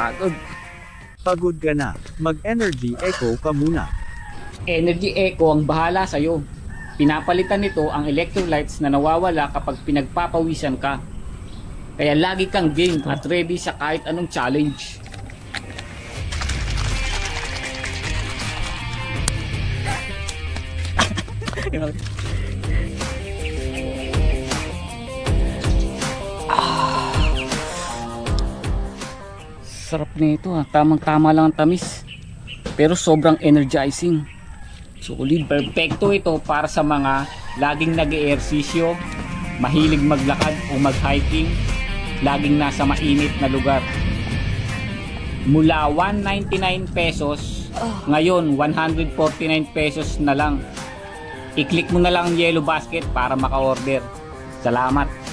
nakakapagod. Pagod ka na, mag-Energy Eco ka muna. Energy Eco ang bahala sa'yo. Pinapalitan nito ang electrolytes na nawawala kapag pinagpapawisan ka. Kaya lagi kang game at ready sa kahit anong challenge. Sarap nito ha, tamang-tama lang ang tamis. Pero sobrang energizing. Solid, perfecto ito para sa mga laging nag-eehersisyo, mahilig maglakad o mag-hiking, laging nasa mainit na lugar. Mula 199 pesos, ngayon 149 pesos na lang. I-click mo na lang ang yellow basket para maka-order. Salamat!